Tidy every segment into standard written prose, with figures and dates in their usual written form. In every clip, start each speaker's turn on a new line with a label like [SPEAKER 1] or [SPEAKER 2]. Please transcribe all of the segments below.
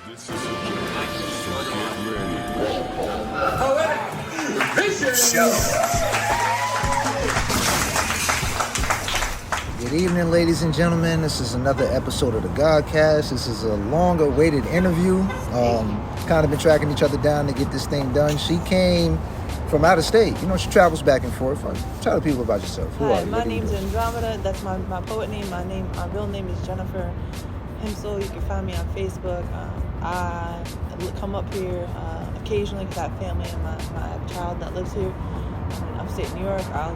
[SPEAKER 1] This is a joke, so get ready. Poetic Vision Show.
[SPEAKER 2] Good evening, ladies and gentlemen. This is another episode of the Godcast. This is a long-awaited interview. Kind of been tracking each other down to get this thing done. She came from out of state. You know, she travels back and forth. Tell the people about yourself. Who are you?
[SPEAKER 3] My name's Andromeda. That's my poet name. My real name is Jennifer Himpsl. You can find me on Facebook. I come up here occasionally because I have family and my child that lives here in upstate New York. I'm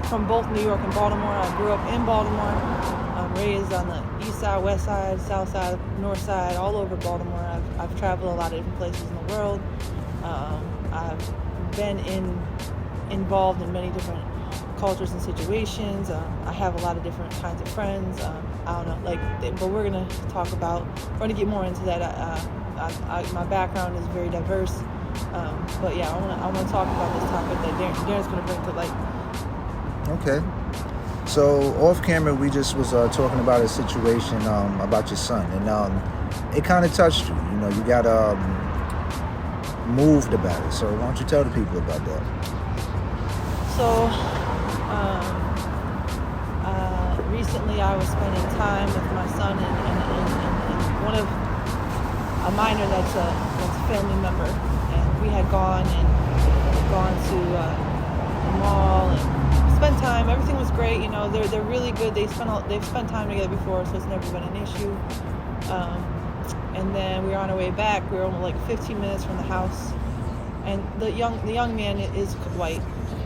[SPEAKER 3] from both New York and Baltimore. I grew up in Baltimore. I'm raised on the east side, west side, south side, north side, all over Baltimore. I've traveled a lot of different places in the world. I've been involved in many different cultures and situations. I have a lot of different kinds of friends. I don't know, but we're gonna we're gonna get more into that. My background is very diverse. But yeah, I wanna talk about this topic that Darren's gonna bring to light.
[SPEAKER 2] Okay. So off camera, we just was talking about a situation about your son, and it kind of touched you. You know, you got moved about it. So why don't you tell the people about that?
[SPEAKER 3] So, recently I was spending time with my son and one of a minor that's a family member, and we had gone to the mall and spent time. Everything was great. You know, they're really good. They've spent time together before, so it's never been an issue. And then we were on our way back. We were only like 15 minutes from the house, and the young man is white,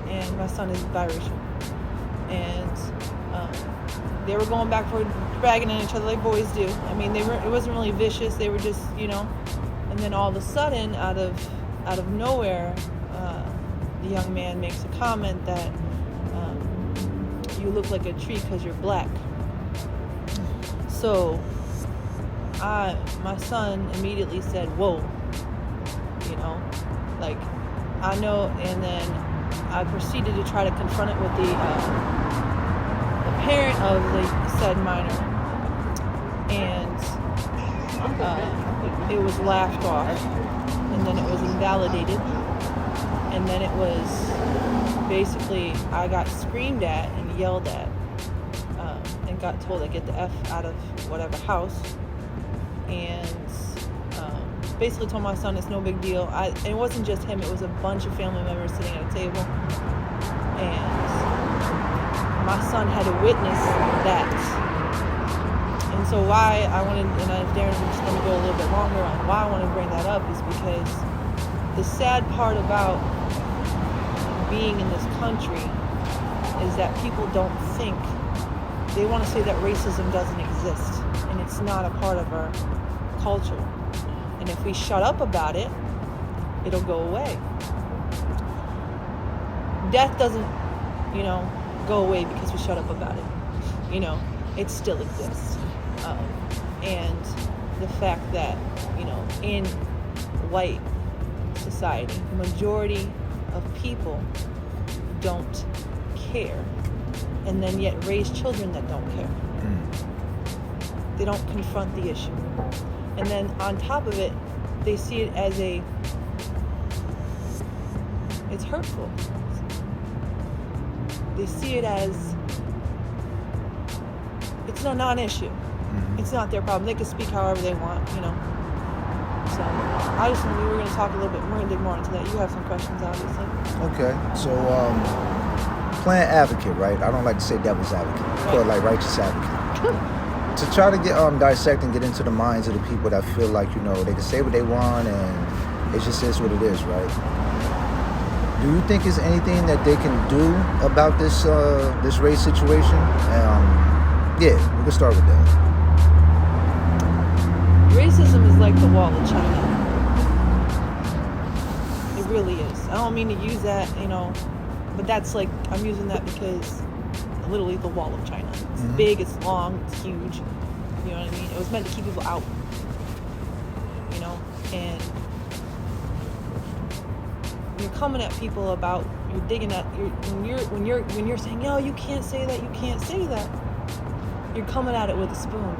[SPEAKER 3] and my son is biracial, and they were going back for dragging in each other like boys do. I mean, it wasn't really vicious. They were just, you know. And then all of a sudden, out of nowhere, the young man makes a comment that you look like a tree because you're black. So my son immediately said, "Whoa," you know, like, I know. And then I proceeded to try to confront it with the parent of the said minor, and it was laughed off, and then it was invalidated, and then it was basically I got screamed at and yelled at, and got told to get the F out of whatever house, and basically told my son it's no big deal. And it wasn't just him, it was a bunch of family members sitting at a table, and my son had to witness that. And so why I wanted, and Darren's just going to go a little bit longer on why I want to bring that up, is because the sad part about being in this country is that people don't think, they want to say that racism doesn't exist, and it's not a part of our culture. And if we shut up about it, it'll go away. Death doesn't, go away because we shut up about it. It still exists. And the fact that, in white society, the majority of people don't care, and then yet raise children that don't care. They don't confront the issue. And then on top of it, they see it as it's hurtful. They see it as it's a non-issue. It's not their problem. They can speak however they want, So I just knew we were going to talk a little bit. We're going to dig more into that. You have some questions, obviously.
[SPEAKER 2] Okay, so playing advocate, right? I don't like to say devil's advocate. I call it like righteous advocate. To try to get dissect and get into the minds of the people that feel like, they can say what they want and it just is what it is, right? Do you think there's anything that they can do about this race situation? Yeah, we can start with that.
[SPEAKER 3] Racism is like the wall of China. It really is. I don't mean to use that, but that's like, I'm using that because literally the wall of China. It's big, it's long, it's huge. You know what I mean? It was meant to keep people out. And you're coming at people about, you're digging at, when you're saying, yo, you can't say that, you're coming at it with a spoon.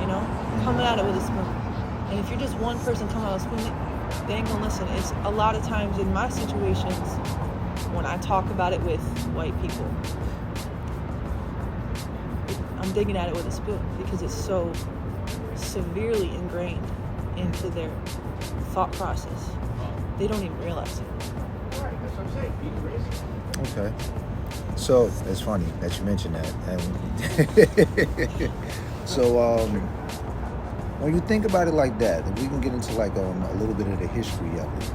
[SPEAKER 3] know, coming at it with a spoon. And if you're just one person coming out with a spoon, they ain't gonna listen. It's a lot of times in my situations when I talk about it with white people, I'm digging at it with a spoon because it's so severely ingrained into their thought process. They don't even realize it.
[SPEAKER 2] Okay. So it's funny that you mentioned that. And so when you think about it like that, if we can get into like a little bit of the history of it,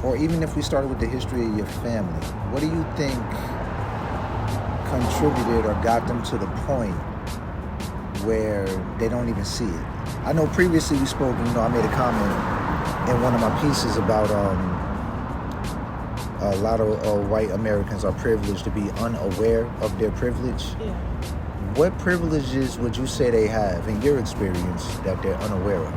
[SPEAKER 2] or even if we started with the history of your family, what do you think contributed or got them to the point where they don't even see it? I know previously we spoke, I made a comment in one of my pieces about a lot of white Americans are privileged to be unaware of their privilege.
[SPEAKER 3] Yeah.
[SPEAKER 2] What privileges would you say they have in your experience that they're unaware of?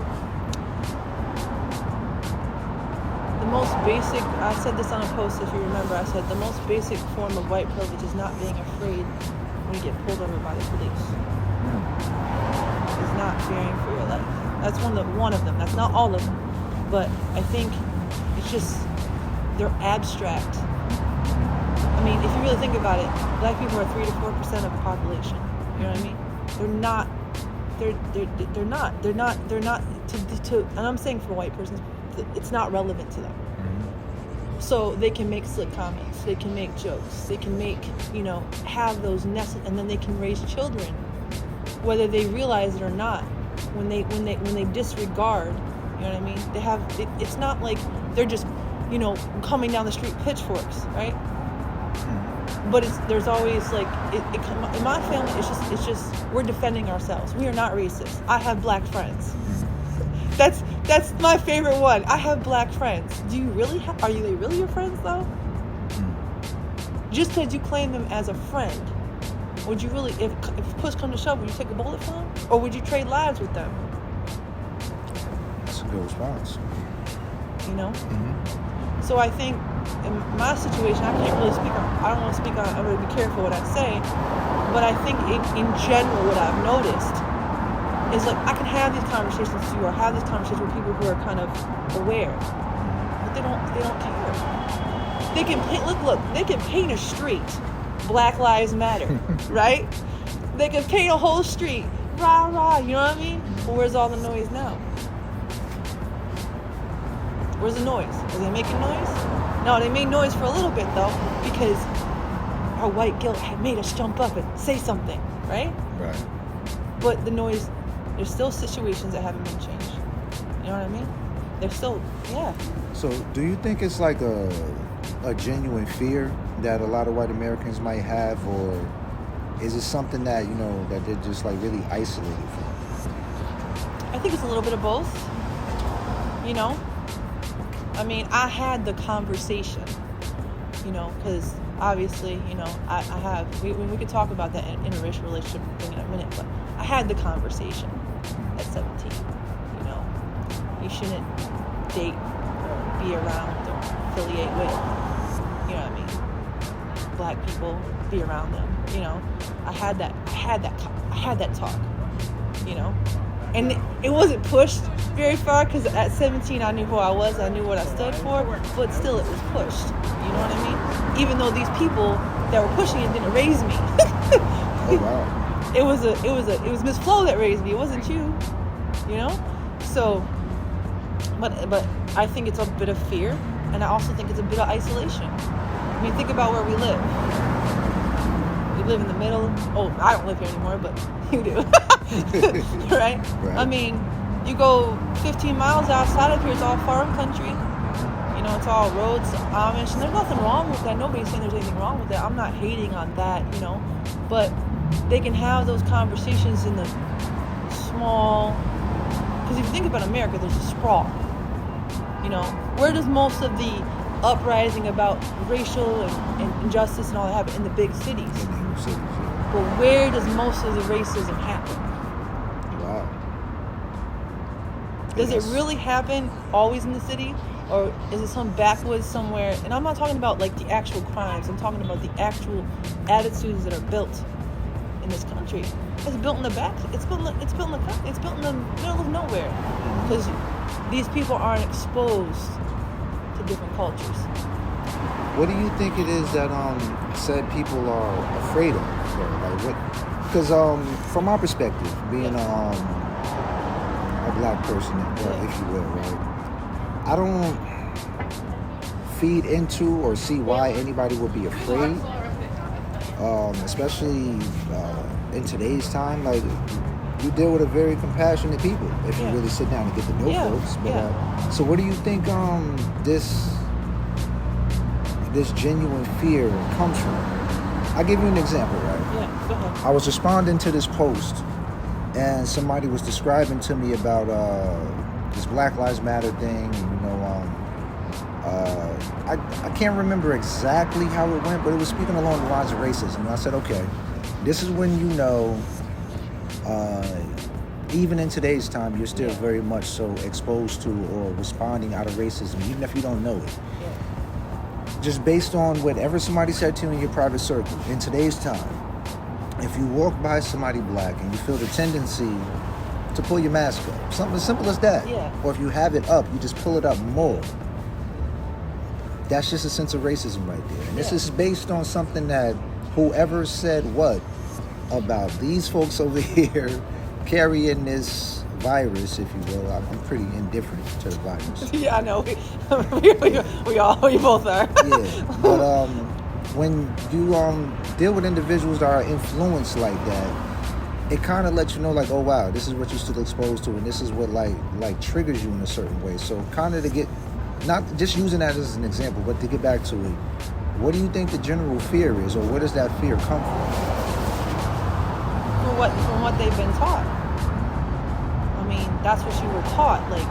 [SPEAKER 3] The most basic, I said this on a post if you remember, I said the most basic form of white privilege is not being afraid when you get pulled over by the police. It's not fearing for your life. That's one of them. That's not all of them. But I think it's just, they're abstract. I mean, if you really think about it, black people are 3 to 4% of the population. You know what I mean? They're not to and I'm saying for white persons, it's not relevant to them. So they can make slick comments, they can make jokes, they can make, have those and then they can raise children, whether they realize it or not. When they disregard, you know what I mean? They have it's not like they're just, coming down the street pitchforks, right? But there's always like in my family. It's just we're defending ourselves. We are not racist. I have black friends. That's my favorite one. I have black friends. Do you really are they really your friends though? Just because you claim them as a friend, would you really, if push come to shove, would you take a bullet for them, or would you trade lives with them?
[SPEAKER 2] That's a good response.
[SPEAKER 3] So I think in my situation, I can't really speak on, I don't want to speak on, I'm going to be careful what I say, but I think in general what I've noticed is like I can have these conversations with you or have these conversations with people who are kind of aware, but they don't care. They can paint, look, they can paint a street, Black Lives Matter, right? They can paint a whole street, rah, rah, you know what I mean? But where's all the noise now? Where's the noise? Are they making noise? No, they made noise for a little bit though, because our white guilt had made us jump up and say something, right?
[SPEAKER 2] Right.
[SPEAKER 3] But the noise, there's still situations that haven't been changed. You know what I mean? There's still, yeah.
[SPEAKER 2] So do you think it's like a genuine fear that a lot of white Americans might have, or is it something that, that they're just like really isolated from?
[SPEAKER 3] I think it's a little bit of both, I mean, I had the conversation, because obviously, I have, we could talk about that interracial relationship thing in a minute, but I had the conversation at 17, you shouldn't date or be around or affiliate with, black people, be around them, I had that talk, and it wasn't pushed very far because at 17 I knew who I was, I knew what I stood for, but still it was pushed. You know what I mean? Even though these people that were pushing it didn't raise me.
[SPEAKER 2] Oh wow!
[SPEAKER 3] It was Miss Flo that raised me. It wasn't you. So, but I think it's a bit of fear, and I also think it's a bit of isolation. I mean, think about where we live. We live in the middle. Oh, I don't live here anymore, but you do. Right? I mean, you go 15 miles outside of here, it's all farm country. It's all roads, Amish, and there's nothing wrong with that. Nobody's saying there's anything wrong with that. I'm not hating on that, but they can have those conversations in the small, because if you think about America, there's a sprawl. Where does most of the uprising about racial and injustice and all that happen? In the big cities.
[SPEAKER 2] In the inner cities, yeah.
[SPEAKER 3] But where does most of the racism happen?
[SPEAKER 2] Wow.
[SPEAKER 3] Does it really happen always in the city? Or is it some backwoods somewhere? And I'm not talking about like the actual crimes. I'm talking about the actual attitudes that are built in this country. It's built in the back. It's built in the middle of nowhere, because these people aren't exposed to different cultures.
[SPEAKER 2] What do you think it is that said people are afraid of? Like what? Because from my perspective, being a black person, if you will, right? I don't feed into or see why anybody would be afraid, especially in today's time. Like, you deal with a very compassionate people if you really sit down and get to know folks. But so what do you think this genuine fear comes from? I'll give you an example, right?
[SPEAKER 3] Yeah, go ahead.
[SPEAKER 2] I was responding to this post, and somebody was describing to me about this Black Lives Matter thing. I can't remember exactly how it went, but it was speaking along the lines of racism. And I said, okay, this is when even in today's time, you're still very much so exposed to or responding out of racism, even if you don't know it. Just based on whatever somebody said to you in your private circle. In today's time, if you walk by somebody black and you feel the tendency to pull your mask up, something as simple as that. Or if you have it up, you just pull it up more. That's just a sense of racism right there. And this is based on something that whoever said what about these folks over here carrying this virus, if you will. I'm pretty indifferent to the virus.
[SPEAKER 3] Yeah, I know. We both are.
[SPEAKER 2] Yeah, but when you deal with individuals that are influenced like that, it kind of lets you know, like, oh wow, this is what you're still exposed to, and this is what like triggers you in a certain way. So kind of to get, not just using that as an example, but to get back to it, what do you think the general fear is, or where does that fear come from?
[SPEAKER 3] From what they've been taught. I mean, that's what you were taught. Like,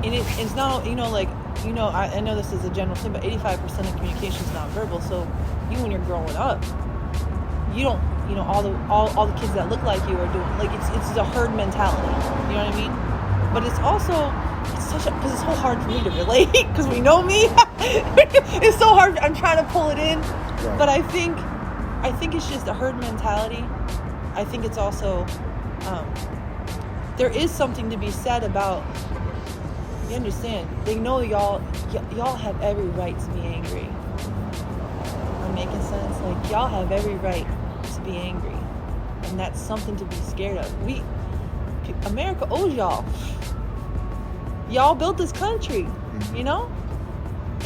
[SPEAKER 3] and it's not, I know this is a general thing, but 85% of communication is nonverbal. So even when you're growing up, you don't, all the kids that look like you are doing, like, it's a herd mentality. You know what I mean? But it's also, because it's so hard for me to relate, because we know me. It's so hard. I'm trying to pull it in. Right. But I think it's just a herd mentality. I think it's also, there is something to be said about, you understand, they know y'all have every right to be angry. I'm making sense? Like, y'all have every right to be angry. And that's something to be scared of. America owes y'all. Y'all built this country,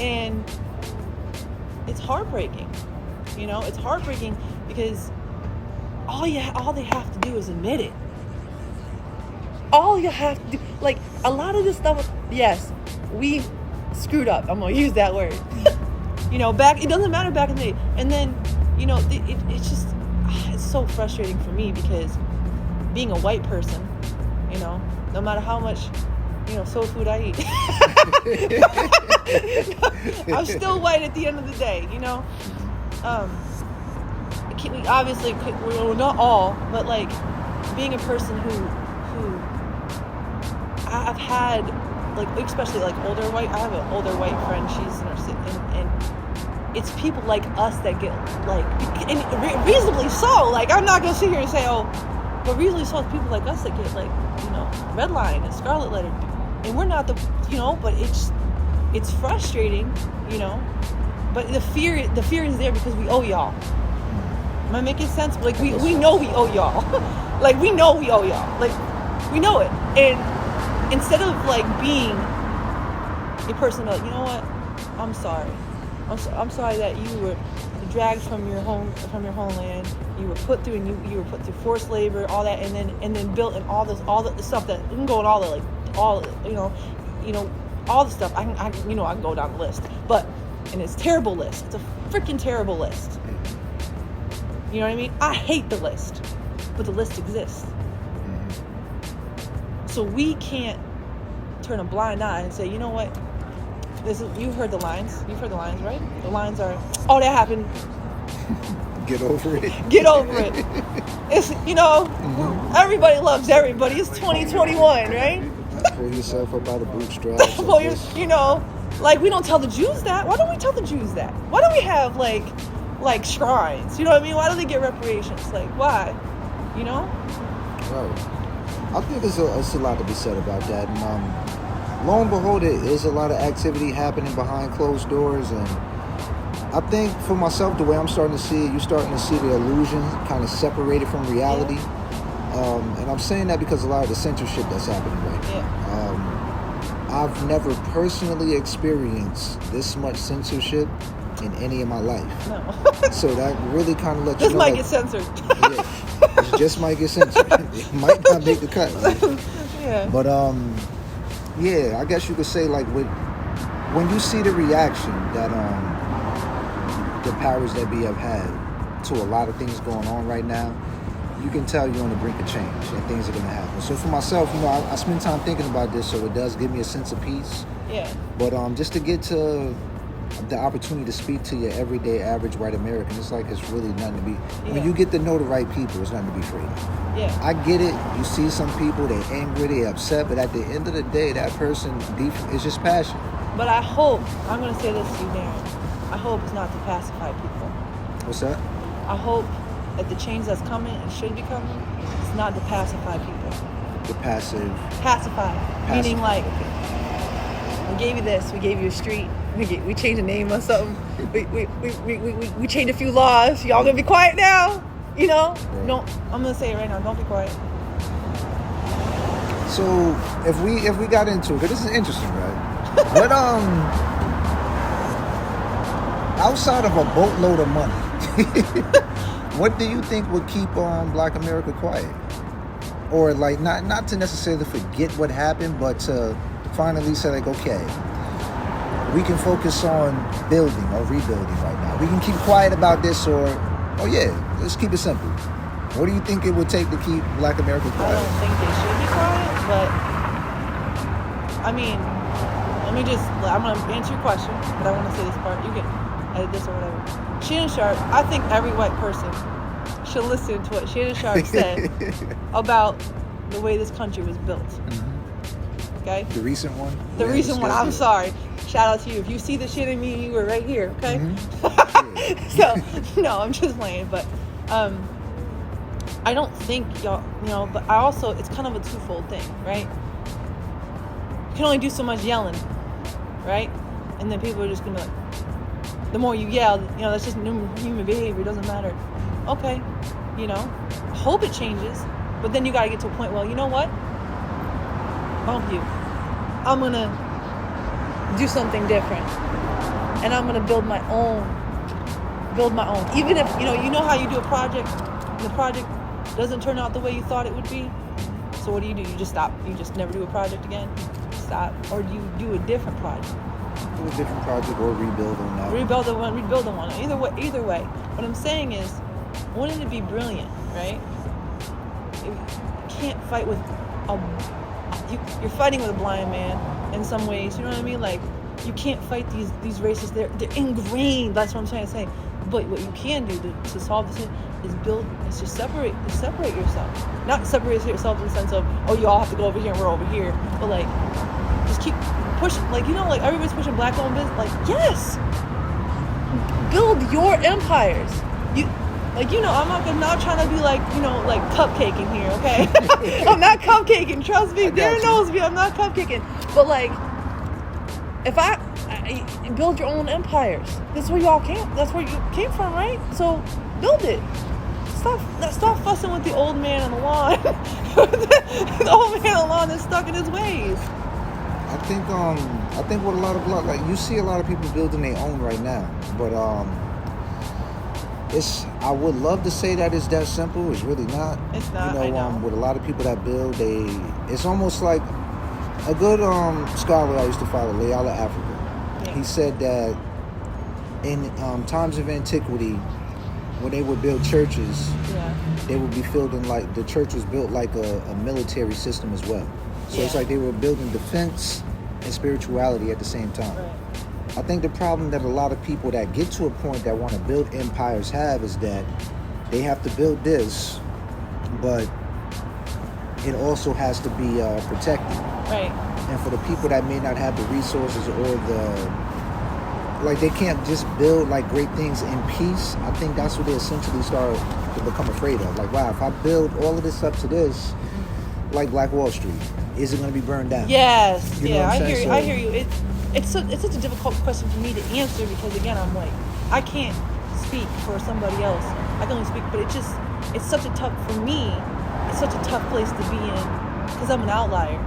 [SPEAKER 3] And it's heartbreaking. It's heartbreaking because all they have to do is admit it. All you have to do, like, a lot of this stuff, yes, we screwed up. I'm gonna use that word. Back, it doesn't matter back in the day. And then, it's just, it's so frustrating for me because being a white person, no matter how much, soul food I eat, I'm still white at the end of the day, obviously, we're not all, but like being a person who I've had, like, especially like older white. I have an older white friend. She's and it's people like us that get like, and reasonably so. Like, I'm not gonna sit here and say, oh, but reasonably so, it's people like us that get like, red line and scarlet letter, and we're not the, but it's frustrating, But the fear is there because we owe y'all. Am I making sense? Like, we know we owe y'all. Like, we know we owe y'all. Like, we know it. And instead of like being a person like, you know what? I'm sorry. I'm sorry that you were dragged from your homeland. You were put through, and you were put through forced labor, all that, and then built, and all the stuff that we can go on, all the, like, all, all the stuff. I can go down the list, and it's a terrible list. It's a freaking terrible list. You know what I mean? I hate the list, but the list exists. So we can't turn a blind eye and say, you know what? You've heard the lines. You've heard the lines, right? The lines are, oh, that happened.
[SPEAKER 2] Get over it.
[SPEAKER 3] Get over it. It's, everybody loves everybody. It's 2021, right?
[SPEAKER 2] Pull yourself up out of bootstraps.
[SPEAKER 3] Like, we don't tell the Jews that. Why don't we tell the Jews that? Why don't we have, like, like shrines? You know what I mean? Why do they get reparations? Like, why? You know?
[SPEAKER 2] Right. I think it's a lot to be said about that. And lo and behold, it is a lot of activity happening behind closed doors. And I think for myself, the way I'm starting to see it, you're starting to see the illusion kind of separated from reality.
[SPEAKER 3] Yeah.
[SPEAKER 2] And I'm saying that because a lot of the censorship that's happening right now.
[SPEAKER 3] Yeah.
[SPEAKER 2] I've never personally experienced this much censorship in any of my life.
[SPEAKER 3] No.
[SPEAKER 2] So that really kind of lets
[SPEAKER 3] This
[SPEAKER 2] you know.
[SPEAKER 3] might
[SPEAKER 2] like,
[SPEAKER 3] get censored.
[SPEAKER 2] Yeah, it just might get censored. It might not make the cut.
[SPEAKER 3] Yeah.
[SPEAKER 2] But yeah, I guess you could say like when you see the reaction that the powers that be have had to a lot of things going on right now, you can tell you're on the brink of change and things are going to happen. So for myself, I spend time thinking about this, so it does give me a sense of peace.
[SPEAKER 3] Yeah.
[SPEAKER 2] But just to get to the opportunity to speak to your everyday average white American, it's like it's really nothing to be. When you get to know the right people, it's nothing to be afraid of.
[SPEAKER 3] Yeah.
[SPEAKER 2] I get it. You see some people, they're angry, they're upset, but at the end of the day, that person is just passion.
[SPEAKER 3] But I hope, I'm going to say this to you, Darren. I hope it's not to pacify people.
[SPEAKER 2] What's that?
[SPEAKER 3] I hope that the change that's coming and should be coming is not to pacify people.
[SPEAKER 2] The passive.
[SPEAKER 3] Pacify. Meaning like,
[SPEAKER 2] okay.
[SPEAKER 3] we gave you this, we gave you a street, we changed the name or something, we changed a few laws, y'all gonna be quiet now, you know?
[SPEAKER 2] Right.
[SPEAKER 3] No, I'm gonna say it right now, don't be quiet.
[SPEAKER 2] So if we got into it, because this is interesting, right? But outside of a boatload of money, what do you think would keep Black America quiet? Or like not to necessarily forget what happened, but to finally say like, okay, we can focus on building or rebuilding right now. We can keep quiet about this, or oh yeah, let's keep it simple. What do you think it would take to keep Black America
[SPEAKER 3] I
[SPEAKER 2] quiet?
[SPEAKER 3] don't think they should be quiet, but I mean, I'm gonna answer your question, but I want to say this part. You can edit this or whatever. Shannon Sharp, I think every white person should listen to what Shannon Sharp said about the way this country was built.
[SPEAKER 2] Mm-hmm.
[SPEAKER 3] Okay?
[SPEAKER 2] The recent one?
[SPEAKER 3] The
[SPEAKER 2] Yeah,
[SPEAKER 3] recent one, I'm
[SPEAKER 2] good.
[SPEAKER 3] sorry. Shout out to you. If you see the shit in me, you were right here, okay?
[SPEAKER 2] Mm-hmm.
[SPEAKER 3] So, no, I'm just playing, but I don't think y'all, but I also, it's kind of a twofold thing, right? You can only do so much yelling, right? And then people are just gonna be like, the more you yell, that's just human behavior, it doesn't matter. Okay, hope it changes, but then you gotta get to a point, well, you know what? Bump you. I'm gonna do something different. And I'm gonna build my own. Even if, you know how you do a project, and the project doesn't turn out the way you thought it would be? So what do? You just stop. You just never do a project again? Stop. Or do you do a different project?
[SPEAKER 2] Do a different project or rebuild on that.
[SPEAKER 3] Rebuild on one. Either way. What I'm saying is, wouldn't it be brilliant, right? You can't fight with you're fighting with a blind man in some ways, you know what I mean? Like, you can't fight these races, they're ingrained, that's what I'm trying to say. But what you can do to solve this is just separate yourself. Not separate yourself in the sense of, oh, you all have to go over here and we're over here, but like, just keep pushing, like, like everybody's pushing black owned business, like, yes, build your empires. I'm not trying to be like, like cupcaking here, okay? I'm not cupcaking, trust me. Darren knows me, I'm not cupcaking. But like, if I build your own empires, that's where y'all came. That's where you came from, right? So build it. Stop fussing with the old man on the lawn. The old man on the lawn is stuck in his ways.
[SPEAKER 2] I think what a lot of like you see a lot of people building their own right now, but I would love to say that it's that simple. It's really not.
[SPEAKER 3] It's not. I know.
[SPEAKER 2] With a lot of people that build, it's almost like a good scholar I used to follow, Layala Africa.
[SPEAKER 3] Yeah.
[SPEAKER 2] He said that in times of antiquity, when they would build churches, they would be filled in like the church was built like a military system as well. So it's like they were building defense and spirituality at the same time.
[SPEAKER 3] Right.
[SPEAKER 2] I think the problem that a lot of people that get to a point that want to build empires have is that they have to build this, but it also has to be protected.
[SPEAKER 3] Right.
[SPEAKER 2] And for the people that may not have the resources or like they can't just build like great things in peace. I think that's what they essentially start to become afraid of. Like, wow, if I build all of this up to this, like Black Wall Street, is it going to be burned down?
[SPEAKER 3] Yes.
[SPEAKER 2] You know
[SPEAKER 3] Yeah,
[SPEAKER 2] what I'm
[SPEAKER 3] I hear
[SPEAKER 2] saying?
[SPEAKER 3] you. I hear you. It's such a difficult question for me to answer because again, I'm like, I can't speak for somebody else. I can only speak, but it's such a tough for me. It's such a tough place to be in because I'm an outlier.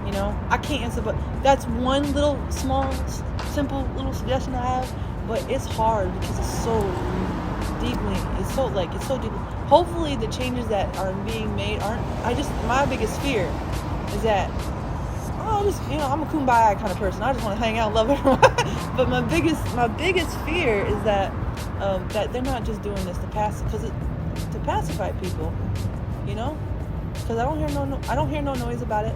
[SPEAKER 3] You know, I can't answer, but that's one little small, simple little suggestion I have. But it's hard because it's so deep. Hopefully, the changes that are being made aren't. My biggest fear is that I'm a kumbaya kind of person. I just want to hang out, and love everyone. But my biggest fear is that that they're not just doing this to pacify people, you know, because I don't hear no noise about it,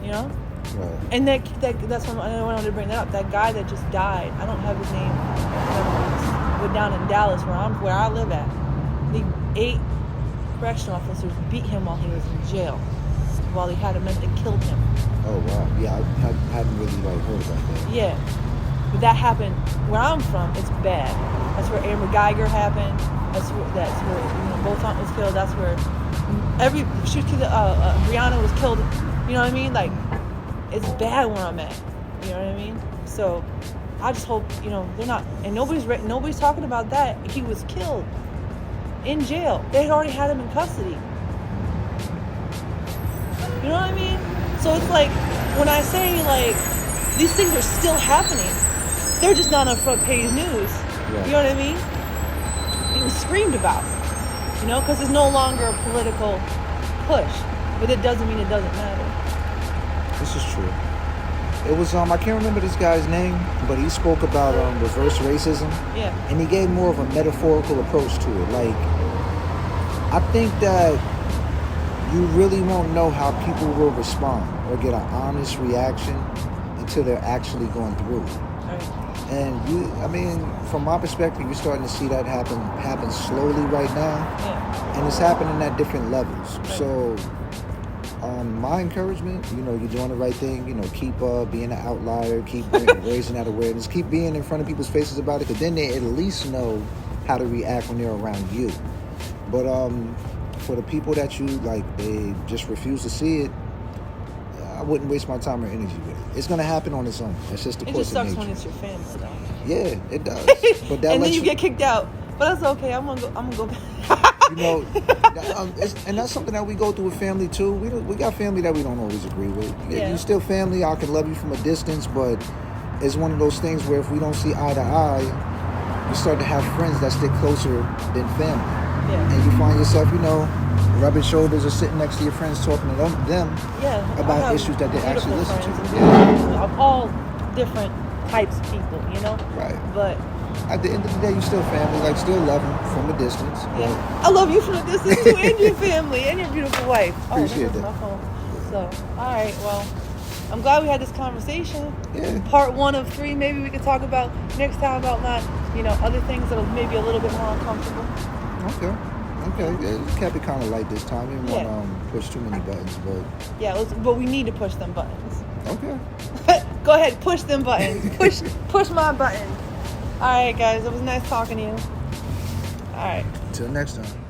[SPEAKER 3] you know.
[SPEAKER 2] Right.
[SPEAKER 3] And that's when I wanted to bring that up. That guy that just died, I don't have his name. But down in Dallas, where I live at, the 8 correctional officers beat him while he was in jail, while he had a man that killed him.
[SPEAKER 2] Oh wow, yeah, I hadn't really heard about that.
[SPEAKER 3] Yeah, but that happened where I'm from. It's bad. That's where Amber Geiger happened. That's where both aunt was killed. That's where Brianna was killed. You know what I mean? Like, it's bad where I'm at. You know what I mean? So I just hope they're not. And nobody's talking about that. He was killed in jail. They had already had him in custody. You know what I mean? So it's like when I say these things are still happening, they're just not on front page news.
[SPEAKER 2] Right.
[SPEAKER 3] You know what I mean? It was screamed about, because it's no longer a political push, but it doesn't mean it doesn't matter.
[SPEAKER 2] This is true. It was I can't remember this guy's name, but he spoke about reverse racism.
[SPEAKER 3] Yeah.
[SPEAKER 2] And he gave more of a metaphorical approach to it. Like, I think that you really won't know how people will respond or get an honest reaction until they're actually going through it.
[SPEAKER 3] Right.
[SPEAKER 2] And from my perspective, you're starting to see that happen slowly right now.
[SPEAKER 3] Yeah.
[SPEAKER 2] And it's happening at different levels.
[SPEAKER 3] Right.
[SPEAKER 2] So, my encouragement, you're doing the right thing. Keep being an outlier, keep raising that awareness, keep being in front of people's faces about it, because then they at least know how to react when they're around you. But for the people that they just refuse to see it, I wouldn't waste my time or energy with it. It's gonna happen on its own. That's just the course of nature.
[SPEAKER 3] It just sucks when it's your family, though.
[SPEAKER 2] Yeah, it does. But that
[SPEAKER 3] and then you get kicked out. But that's okay. I'm gonna go back.
[SPEAKER 2] And that's something that we go through with family too. We got family that we don't always agree with.
[SPEAKER 3] Yeah.
[SPEAKER 2] You're still family. I can love you from a distance, but it's one of those things where if we don't see eye to eye, you start to have friends that stick closer than family.
[SPEAKER 3] Yeah.
[SPEAKER 2] And you find yourself, rubbing shoulders or sitting next to your friends, talking to them about issues that they actually listen to.
[SPEAKER 3] Yeah. Of all different types of people,
[SPEAKER 2] Right.
[SPEAKER 3] But
[SPEAKER 2] at the end of the day, you still family, still love them from a distance.
[SPEAKER 3] Yeah. I love you from a distance too, and your family, and your beautiful wife.
[SPEAKER 2] Appreciate that.
[SPEAKER 3] My phone. So, all right, well, I'm glad we had this conversation.
[SPEAKER 2] Yeah.
[SPEAKER 3] Part 1 of 3. Maybe we could talk about next time about not, other things that are maybe a little bit more uncomfortable.
[SPEAKER 2] Okay. Yeah, we kept it kind of light this time. We didn't want to push too many buttons, but
[SPEAKER 3] yeah, but we need to push them buttons.
[SPEAKER 2] okay.
[SPEAKER 3] Go ahead, push them buttons. push my buttons. All right, guys, it was nice talking to you. All right.
[SPEAKER 2] Until next time.